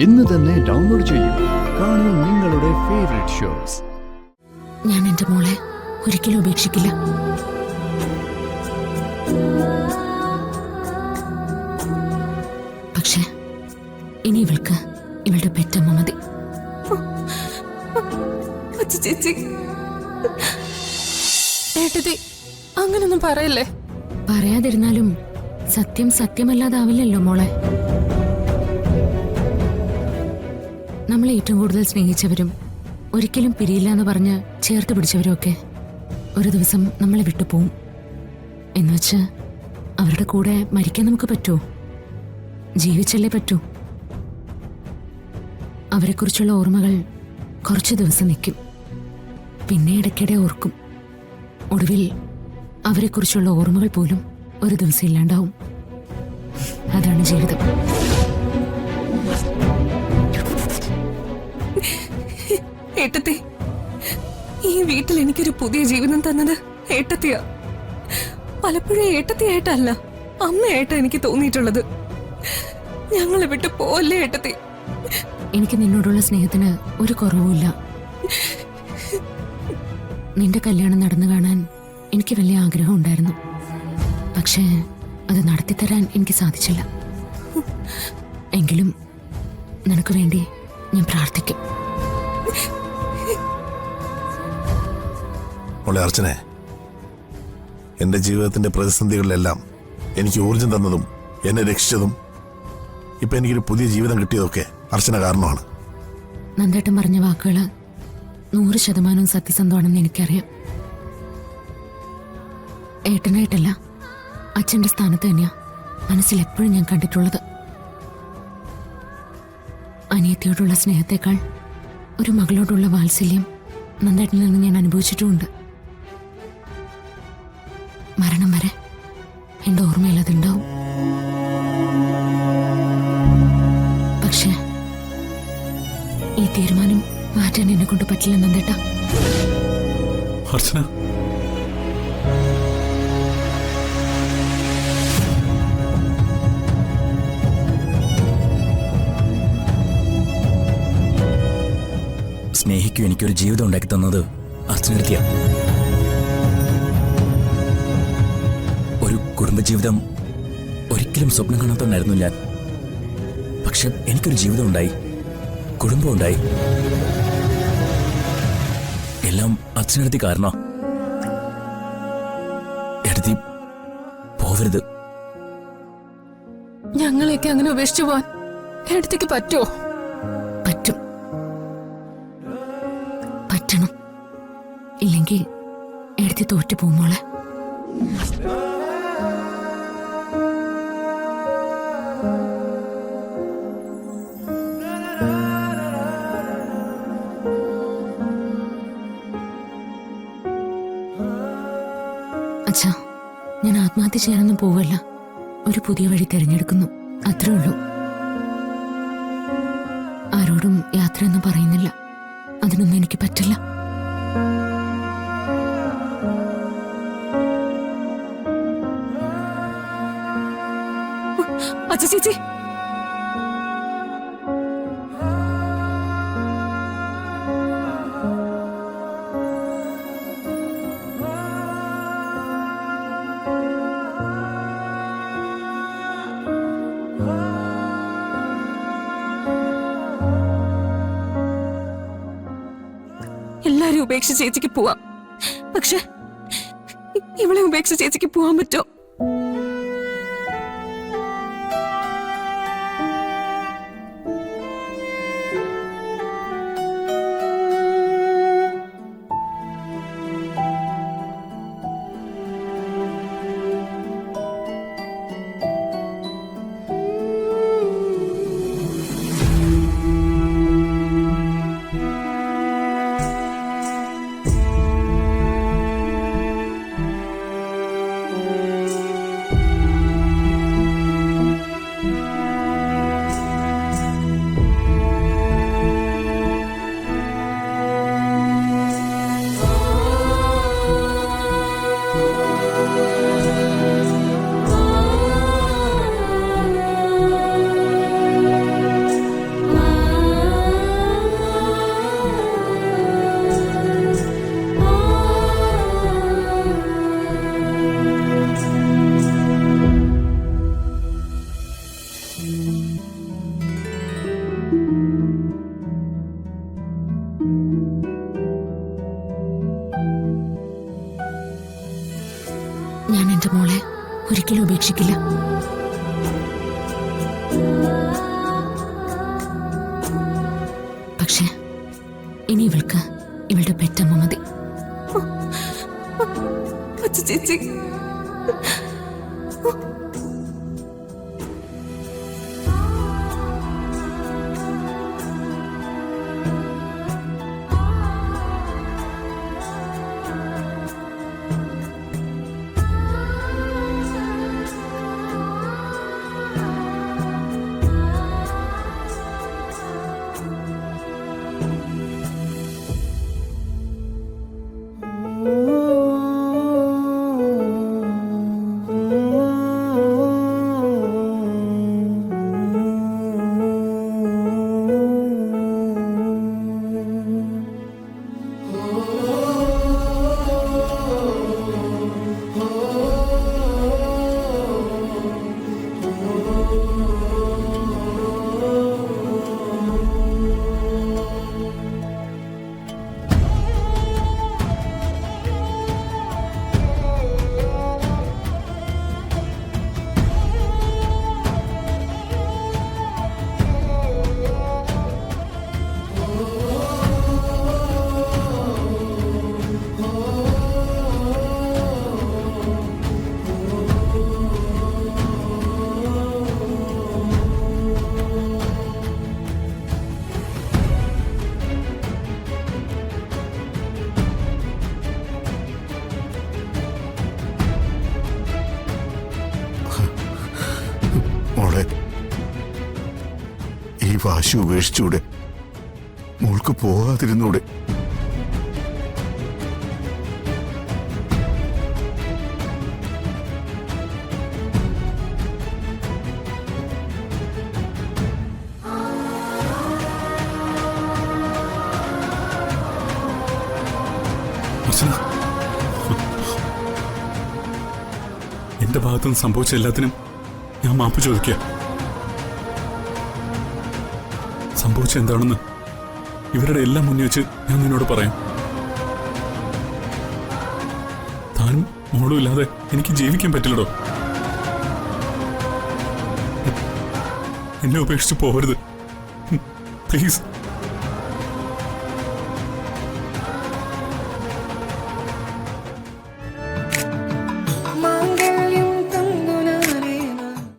ഇന്ന് തന്നെ ഡൗൺലോഡ് ചെയ്യൂ. കാണൂ നിങ്ങളുടെ ഫേവറേറ്റ് ഷോസ്. ഞാൻ എന്റെ മോളെ ഒരിക്കലും ഉപേക്ഷിക്കില്ല. പക്ഷെ ഇനി ഇവൾക്ക് ഇവളുടെ പെറ്റമ്മ മതി. ചേച്ചി, ഏട്ടത്തി അങ്ങനൊന്നും പറയല്ലേ. പറയാതിരുന്നാലും സത്യം സത്യമല്ലാതാവില്ലല്ലോ മോളെ. നമ്മളെ ഏറ്റവും കൂടുതൽ സ്നേഹിച്ചവരും ഒരിക്കലും പിരിയില്ല എന്ന് പറഞ്ഞ് ചേർത്ത് പിടിച്ചവരും ഒക്കെ ഒരു ദിവസം നമ്മളെ വിട്ടുപോകും. എന്നുവെച്ച് അവരുടെ കൂടെ മരിക്കാൻ നമുക്ക് പറ്റുമോ? ജീവിച്ചല്ലേ പറ്റൂ. അവരെക്കുറിച്ചുള്ള ഓർമ്മകൾ കുറച്ചു ദിവസം നിൽക്കും, പിന്നെ ഇടയ്ക്കിടെ ഓർക്കും. ഒടുവിൽ അവരെക്കുറിച്ചുള്ള ഓർമ്മകൾ പോലും ഒരു ദിവസം ഇല്ലാണ്ടാവും. അതാണ് ജീവിതം. ഏട്ടത്തി, ഈ വീട്ടിൽ എനിക്കൊരു പുതിയ ജീവിതം തന്നത് ഏട്ടത്തിയാ. പലപ്പോഴും ഏട്ടത്തിയായിട്ടല്ല, അമ്മയായിട്ടാ എനിക്ക് തോന്നിയിട്ടുള്ളത്. ഞങ്ങളെ വിട്ട് പോവല്ലേ ഏട്ടത്തി. എനിക്ക് നിന്നോടുള്ള സ്നേഹത്തിന് ഒരു കുറവുമില്ല. നിന്റെ കല്യാണം നടന്നു കാണാൻ എനിക്ക് വലിയ ആഗ്രഹം ഉണ്ടായിരുന്നു. പക്ഷേ അത് നടത്തിത്തരാൻ എനിക്ക് സാധിച്ചില്ല. എങ്കിലും നിനക്ക് വേണ്ടി ഞാൻ പ്രാർത്ഥിക്കും. അർച്ചനെ, എന്റെ ജീവിതത്തിന്റെ പ്രതിസന്ധികളിലെല്ലാം എനിക്ക് ഊർജം തന്നതും എന്നെ രക്ഷിച്ചതും ഇപ്പൊ എനിക്കൊരു പുതിയ ജീവിതം കിട്ടിയതൊക്കെ അർച്ചന കാരണമാണ്. നന്ദേട്ടൻ പറഞ്ഞ വാക്കുകള് 100% സത്യസന്ധമാണെന്ന് എനിക്കറിയാം. ഏട്ടനായിട്ടല്ല, അച്ഛന്റെ സ്ഥാനത്ത് തന്നെയാ മനസ്സിൽ എപ്പോഴും ഞാൻ കണ്ടിട്ടുള്ളത്. അനിയത്തിയോടുള്ള സ്നേഹത്തെക്കാൾ ഒരു മകളോടുള്ള വാത്സല്യം നന്ദേട്ടനിൽ നിന്ന് ഞാൻ അനുഭവിച്ചിട്ടുമുണ്ട്. മരണം വരെ എന്റെ ഓർമ്മയിൽ അതുണ്ടാവും. പക്ഷെ ഈ തീരുമാനം മാറ്റാൻ എന്നെ കൊണ്ട് പറ്റില്ല നന്ദേട്ടാ. അർച്ചന, സ്നേഹിക്കും എനിക്കൊരു ജീവിതം ഉണ്ടാക്കി തന്നത് അർച്ചനയെത്തിയ. ഒരു കുടുംബജീവിതം ഒരിക്കലും സ്വപ്നം കാണാത്തവനായിരുന്നു ഞാൻ. പക്ഷെ എനിക്കൊരു ജീവിതം ഉണ്ടായി, കുടുംബം ഉണ്ടായി. എല്ലാം അച്ഛനടുത്തി കാരണോ. എടുത്തി പോവരുത്. ഞങ്ങളെയൊക്കെ അങ്ങനെ ഉപേക്ഷിച്ചു പോവാൻ ഏട്ടത്തിക്ക് പറ്റുമോ? പറ്റും, പറ്റണം. ഇല്ലെങ്കിൽ എടുത്ത് തോറ്റു പോകുമ്പോളെ. അച്ഛാ, ഞാൻ ആത്മഹത്യ ചെയ്യാനൊന്നും പോവല്ല. ഒരു പുതിയ വഴി തിരഞ്ഞെടുക്കുന്നു, അത്രേ ഉള്ളൂ. ആരോടും യാത്രയൊന്നും പറയുന്നില്ല. അതിനൊന്നും എനിക്ക് പറ്റില്ല. അച്ഛ ചേച്ചി, എല്ലാരും ഉപേക്ഷിച്ച് ചേച്ചിക്ക് പോവാം. പക്ഷെ ഇവളെ ഉപേക്ഷിച്ച് ചേച്ചിക്ക് പോവാൻ പറ്റോ? ഒരിക്കലും ഉപേക്ഷിക്കില്ല. പക്ഷെ ഇനി ഇവൾക്ക് ഇവളുടെ പെറ്റമ്മ മതി. അച്ചു ചേച്ചി, മോളെ, ഈ വാശി ഉപേക്ഷിച്ചൂടെ? മോൾക്ക് പോകാതിരുന്നൂടെ? അർച്ചന, എന്റെ ഭാഗത്തുനിന്ന് സംഭവിച്ച എല്ലാത്തിനും ഞാൻ മാപ്പ് ചോദിക്കുക. സംഭവിച്ച എന്താണെന്ന് ഇവരുടെ എല്ലാം മുന്നിൽ വെച്ച് ഞാൻ നിന്നോട് പറയാം. താനും മോളും ഇല്ലാതെ എനിക്ക് ജീവിക്കാൻ പറ്റില്ലടോ. എന്നെ ഉപേക്ഷിച്ച് പോകരുത് പ്ലീസ്.